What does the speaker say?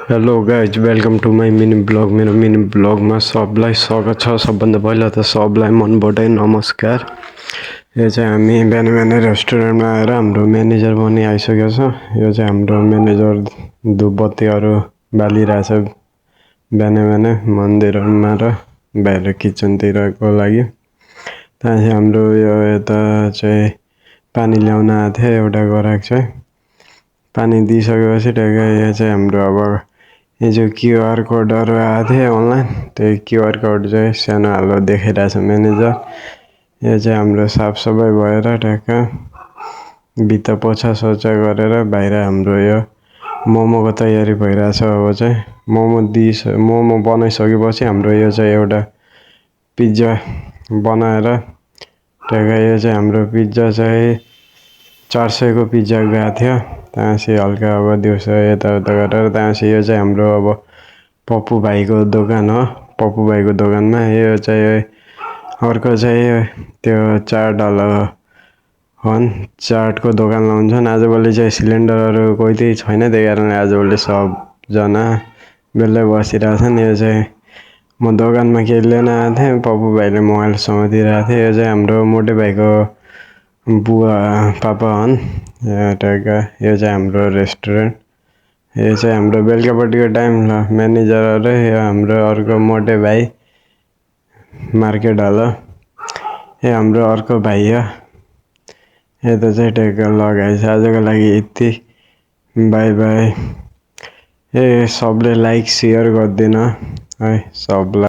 Hello guys welcome to my mini blog. मेरो mini ब्लगमा सबलाई स्वागत छ। सबभन्दा पहिला त सबलाई मनबाटै नमस्कार। यो चाहिँ हामी बिहान बिहानै रेस्टुरेन्टमा आएर हाम्रो म्यानेजर पनि आइसकेको छ। यो चाहिँ हाम्रो म्यानेजर धुपबत्तीहरू बालिरहेछ बिहान बिहानै मन्दिरमा र बाहिर किचनतिरको लागि। त्यहाँदेखि हाम्रो यो यता चाहिँ पानी ल्याउन आएको थियो एउटा ग्राहक चाहिँ। पानी दिइसकेपछि ठ्याक्कै यो चाहिँ हाम्रो अब यो जो क्युआर कोडहरू आएको थियो अनलाइन, त्यही क्युआर कोड चाहिँ सानो हालो देखाइरहेछ म्यानेजर। यो चाहिँ हाम्रो साफसफाइ भएर ठ्याक्क भित्ता पोछा सोचा गरेर बाहिर हाम्रो यो मोमोको तयारी भइरहेछ। अब चाहिँ मोमो बनाइसकेपछि हाम्रो यो चाहिँ एउटा पिज्जा बनाएर ठ्याक्कै यो चाहिँ हाम्रो पिज्जा चाहिँ 400 को पिज्जा गएको थियो। त्यहाँपछि हल्का अब दिउँसो यताउता गरेर त्यहाँपछि यो चाहिँ हाम्रो अब पप्पु भाइको दोकान हो। पप्पु भाइको दोकानमा यो चाहिँ अर्को चाहिँ त्यो चाटवाला हुन्, चाटको दोकान लाउँछन्। आजभोलि चाहिँ सिलिन्डरहरू कोही त्यही छैन, त्यही कारणले आजभोलि सबजना बेल्लै बसिरहेछन्। यो चाहिँ म दोकानमा केही लिन आएको थिएँ, पप्पु भाइले मोबाइल समातिरहेको थियो। यो चाहिँ हाम्रो मोटे भाइको बुवा पापा हुन्। ठ्याक्क यो चाहिँ हाम्रो रेस्टुरेन्ट। यो चाहिँ हाम्रो बेलुकापट्टिको टाइम ल म्यानेजरहरू। यो हाम्रो अर्को मोटे भाइ मार्केट हल। यो हाम्रो अर्को भाइ हो। यता चाहिँ ठ्याक्क लगाएछ। आजको लागि यति, बाई बाई। सबले लाइक सेयर गरिदिनु है सबलाई।